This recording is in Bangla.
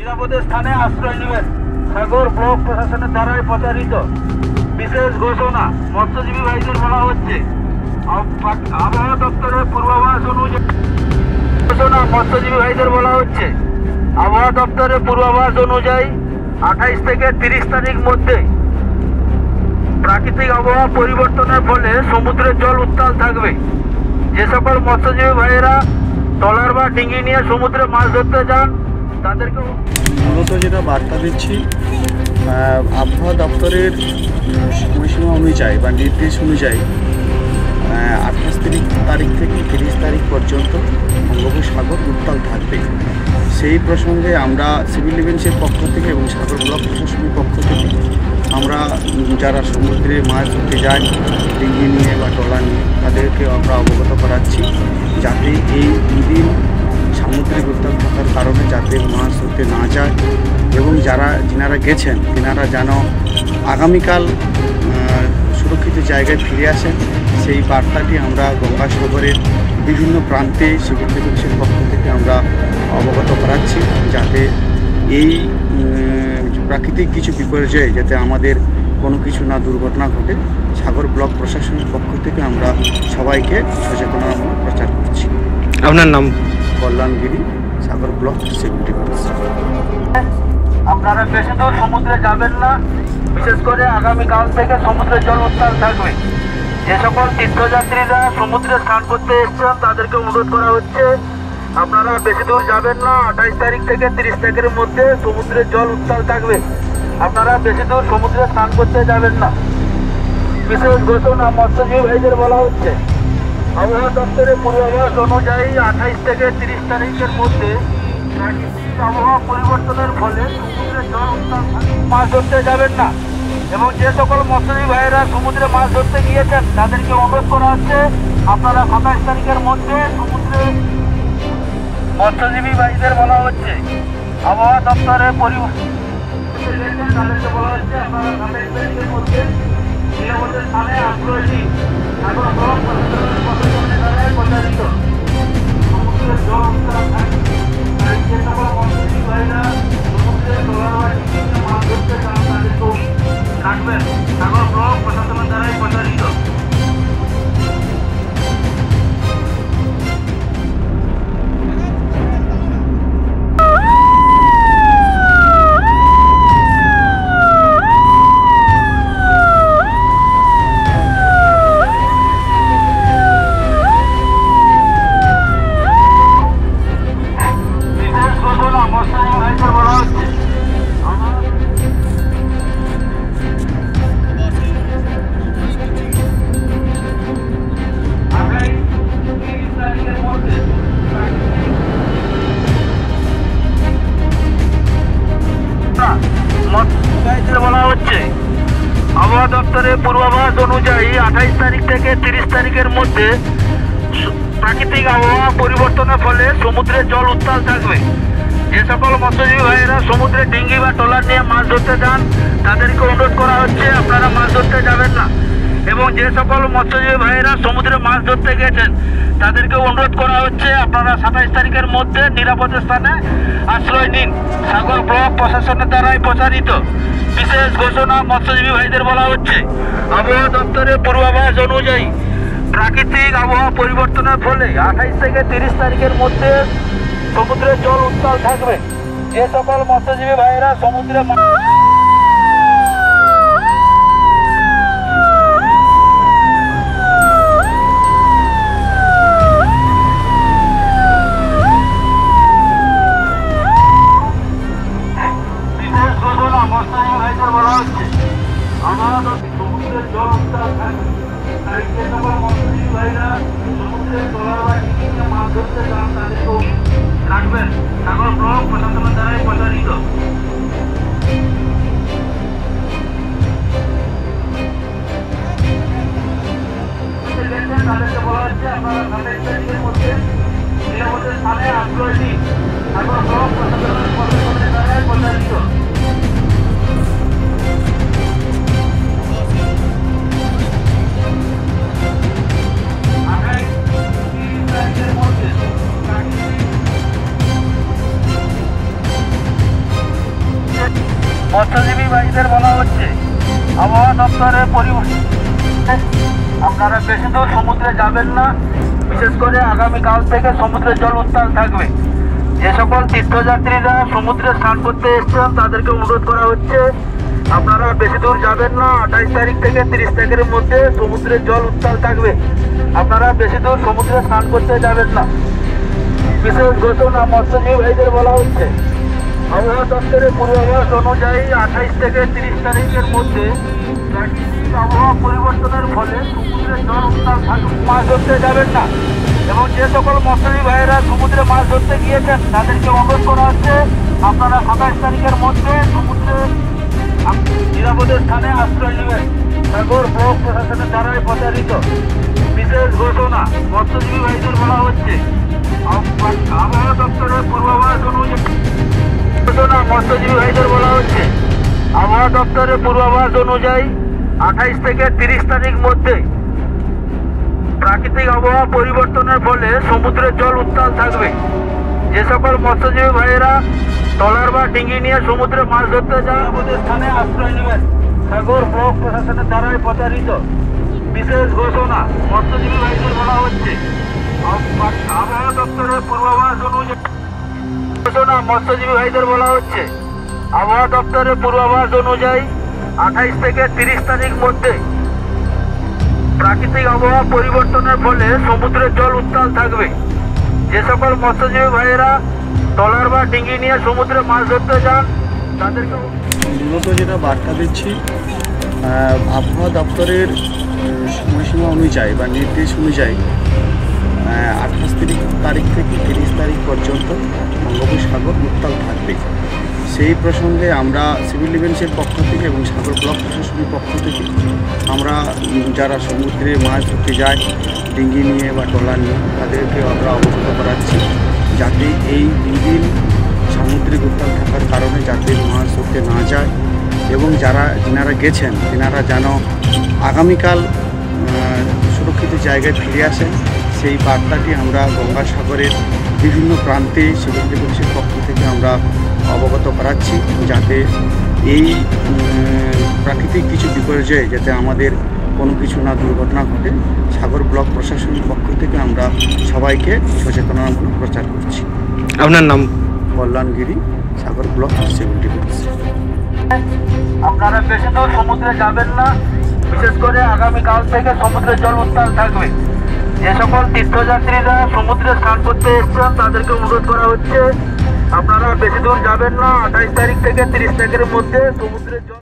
নিরাপদে স্থানে আশ্রয় নেবেন। সাগর ব্লক প্রশাসনের দ্বারাই প্রচারিত বিশেষ ঘোষণা মৎস্যজীবী ভাইদের বলা হচ্ছে আবহাওয়া দপ্তরের পূর্বাভাস অনুযায়ী ঘোষণা মৎস্যজীবী ভাইদের বলা হচ্ছে আবহাওয়া দপ্তরের পূর্বাভাস অনুযায়ী 28 থেকে 30 তারিখ মধ্যে প্রাকৃতিক আবহাওয়া পরিবর্তনের ফলে সমুদ্রের জল উত্তাল থাকবে। যে সকল মৎস্যজীবী ভাইয়েরা ট্রলার বা ডিঙি নিয়ে সমুদ্রে মাছ ধরতে যান তাদেরকে মূলত যেটা বার্তা দিচ্ছি, আবহাওয়া দপ্তরের সময়সীমা অনুযায়ী বা নির্দেশ অনুযায়ী 28 তারিখ থেকে 30 তারিখ পর্যন্ত বঙ্গোপসাগর উত্তাল থাকবে। সেই প্রসঙ্গে আমরা সিভিল ডিফেন্সের পক্ষ থেকে এবং সাগর ব্লক প্রশাসনের পক্ষ থেকে আমরা যারা সমুদ্রে মাছ ধরতে যায় ডিঙি নিয়ে বা ট্রলার নিয়ে তাদেরকে আমরা অবগত করাচ্ছি যাতে এই দুদিন সামুদ্রিক উত্তাল থাকার কারণে যাতে মাছ ধরতে না যায় এবং যিনারা গেছেন তিনারা যেন আগামীকাল সুরক্ষিত জায়গায় ফিরে আসেন। সেই বার্তাটি আমরা গঙ্গাসাগরের বিভিন্ন প্রান্তে সিভিল ডিফেন্সের পক্ষ থেকে আমরা অবগত করাচ্ছি যাতে এই প্রাকৃতিক কিছু বিপর্যয়ে যাতে আমাদের কোনো কিছু না দুর্ঘটনা ঘটে। সাগর ব্লক প্রশাসনের পক্ষ থেকে আমরা সবাইকে সচেতনতামূলক প্রচার করছি। আপনার নাম? কল্যাণগিরি, সাগর ব্লক সিভিল ডিফেন্স। আপনারা বেশি দূর সমুদ্রে যাবেন না, বিশেষ করে আগামীকাল থেকে সমুদ্রের জল উত্তাল থাকবে। যে সকল তীর্থযাত্রীরা সমুদ্রে স্নান করতে এসছেন তাদেরকে অনুরোধ করা হচ্ছে আপনারা বেশি দূর যাবেন না। 28 তারিখ থেকে 30 তারিখের মধ্যে সমুদ্রের জল উত্তাল থাকবে, আপনারা বেশি দূর সমুদ্রে স্নান করতে যাবেন না। বিশেষ ঘোষণা মৎস্যজীবী ভাইদের বলা হচ্ছে আবহাওয়া দপ্তরের পূর্বাভাস অনুযায়ী 28 থেকে 30 তারিখের মধ্যে প্রাকৃতিক আবহাওয়া পরিবর্তনের ফলে সমুদ্রের জল উত্তাল মাছ ধরতে যাবেন না। এবং যে সকল মৎস্যজীবী ভাইয়েরা সমুদ্রে মাছ ধরতে গিয়েছেন তাদেরকে অনুরোধ করা হচ্ছে আপনারা 27 তারিখের মধ্যে সমুদ্রে মৎস্যজীবী ভাইদের বলা হচ্ছে আবহাওয়া দপ্তরের তাদেরকে বলা হচ্ছে আপনারা 27 তারিখের মধ্যে নিরাপদের স্থানে আশ্রয় নিন। এখন ব্লক প্রশাসনের দ্বারাই প্রচারিত সমুদ্রের জল উত্তাল থাকে। যে সকল মৎস্যজীবী ভাইরা সমুদ্রে ট্রলার মাছ ধরতে চান তাদেরকেও রাখবেন। সাগর ব্লক প্রশাসনের দ্বারাই প্রচারিত। বলা হচ্ছে আবহাওয়া দপ্তরের পূর্বাভাস অনুযায়ী 28 তারিখ থেকে 30 তারিখের মধ্যে প্রাকৃতিক আবহাওয়া পরিবর্তনের ফলে সমুদ্রের জল উত্তাল থাকবে। যে সকল মৎস্যজীবী ভাইয়েরা সমুদ্রে ডিঙ্গি বা ট্রলার নিয়ে মাছ ধরতে যান তাদেরকে অনুরোধ করা হচ্ছে আপনারা মাছ ধরতে যাবেন না। এবং যে সকল মৎস্যজীবী ভাইয়েরা সমুদ্রে মাছ ধরতে গেছেন তাদেরকে অনুরোধ করা হচ্ছে আপনারা 27 তারিখের মধ্যে নিরাপদ স্থানে আশ্রয় নিন। সাগর ব্লক প্রশাসনের দ্বারাই প্রচারিত বিশেষ ঘোষণা মৎস্যজীবী ভাইদের বলা হচ্ছে আবহাওয়া দপ্তরের পূর্বাভাস অনুযায়ী প্রাকৃতিক আবহাওয়া পরিবর্তনের ফলে 28 থেকে 30 তারিখের মধ্যে সমুদ্রের জল উত্তাল থাকবে। যে সকল মৎস্যজীবী ভাইয়েরা সমুদ্রে সমুদ্রের জল উত্তাল থাকবে। তাই যে সকল মৎস্যজীবী ভাইরা সমুদ্রের ট্রলার বা ডিঙি নিয়ে মাছ ধরতে চান তাদেরকেও রাখবেন। সাগর ব্লক প্রশাসনের দ্বারাই প্রচারিত। মৎস্যজীবী ভাইদের বলা হচ্ছে আবহাওয়া দপ্তরে আপনারা বেশি দূর সমুদ্রে যাবেন না। বিশেষ করে আগামীকাল থেকে সমুদ্রের জল উত্তাল থাকবে। যে সকল তীর্থযাত্রীরা সমুদ্রে স্নান করতে এসছেন তাদেরকে অনুরোধ করা হচ্ছে আপনারা বেশি দূর যাবেন না। 28 তারিখ থেকে 30 তারিখের মধ্যে সমুদ্রের জল উত্তাল থাকবে। আপনারা বেশি দূর সমুদ্রে স্নান করতে যাবেন না। বিশেষ ঘোষণা মৎস্যজীবী ভাইদের বলা হচ্ছে আবহাওয়া দপ্তরের পূর্বাভাস অনুযায়ী 28 থেকে 30 তারিখের মধ্যে প্রাকৃতিক আবহাওয়া পরিবর্তনের ফলে সমুদ্রের জল উত্তাল থাকবে। মাছ ধরতে যাবেন না এবং যে সকল মৎস্যজীবী ভাইয়েরা সমুদ্রে মাছ ধরতে গিয়েছেন তাদেরকে অনুরোধ করা হচ্ছে আপনারা 27 তারিখের মধ্যে সমুদ্রে নিরাপদের স্থানে আশ্রয় নেবেন। সাগর ব্লক প্রশাসনের দ্বারাই প্রচারিত বিশেষ ঘোষণা মৎস্যজীবী ভাইদের বলা হচ্ছে আবহাওয়া দপ্তরের পূর্বাভাস অনুযায়ী মৎস্যজীবী ভাইদের বলা হচ্ছে আবহাওয়া দপ্তরের পূর্বাভাস অনুযায়ী 28 থেকে 30 তারিখ মধ্যে প্রাকৃতিক আবহাওয়া পরিবর্তনের ফলে সমুদ্রের জল উত্তাল থাকবে। যে সকল মৎস্যজীবী ভাইয়েরা ট্রলার বা ডিঙ্গি নিয়ে সমুদ্রে মাছ ধরতে যান আমাদের স্থানে আশ্রয় নেবেন। সাগর ব্লক প্রশাসনের দ্বারাই প্রচারিত বিশেষ ঘোষণা মৎস্যজীবী ভাইদের বলা হচ্ছে আবহাওয়া দপ্তরের পূর্বাভাস অনুযায়ী মৎস্যজীবী ভাইদের বলা হচ্ছে আবহাওয়া দপ্তরের পূর্বাভাস অনুযায়ী 28 থেকে 30 তারিখ মধ্যে প্রাকৃতিক আবহাওয়া পরিবর্তনের ফলে সমুদ্রের জল উত্তাল থাকবে। যে সকল মৎস্যজীবী ভাইয়েরা ট্রলার বা ডিঙ্গি নিয়ে সমুদ্রে মাছ ধরতে যান তাদেরকে মূলত যেটা বার্তা দিচ্ছি আবহাওয়া দপ্তরের সময়সীমা অনুযায়ী বা নির্দেশ অনুযায়ী 28 তারিখ থেকে 30 তারিখ পর্যন্ত বঙ্গোপসাগর উত্তাল থাকবে। সেই প্রসঙ্গে আমরা সিভিল ডিফেন্সের পক্ষ থেকে এবং সাগর ব্লক প্রশাসনের পক্ষ থেকে আমরা যারা সমুদ্রে মাছ ধরতে যায় ডিঙ্গি নিয়ে বা ট্রলার নিয়ে তাদেরকে আমরা অবগত করাচ্ছি যাতে এই 2 দিন সামুদ্রিক উত্তাল থাকার কারণে যাতে মাছ ধরতে না যায় এবং যিনারা গেছেন তিনারা যেন আগামীকাল সুরক্ষিত জায়গায় ফিরে আসেন সেই বার্তাটি আমরা গঙ্গাসাগরের বিভিন্ন প্রান্তে সিভিল ডিফেন্সের পক্ষ থেকে আমরা অবগত করাচ্ছি যাতে এই প্রাকৃতিক কিছু বিপর্যয়ে যাতে আমাদের কোনো কিছু না দুর্ঘটনা ঘটে সাগর ব্লক প্রশাসনের পক্ষ থেকে আমরা সবাইকে সচেতনতামূলক প্রচার করছি। আপনার নাম? কল্যাণগিরি, সাগর ব্লক সিভিল ডিফেন্স। আপনারা বেশি দূর সমুদ্রে যাবেন না। বিশেষ করে আগামীকাল থেকে সমুদ্রের জল উত্তাল থাকবে। যে সকল তীর্থযাত্রীরা সমুদ্রে স্নান করতে এসছেন তাদেরকে অনুরোধ করা হচ্ছে আপনারা বেশি দূর যাবেন না। 28 তারিখ থেকে 30 তারিখের মধ্যে সমুদ্রের জল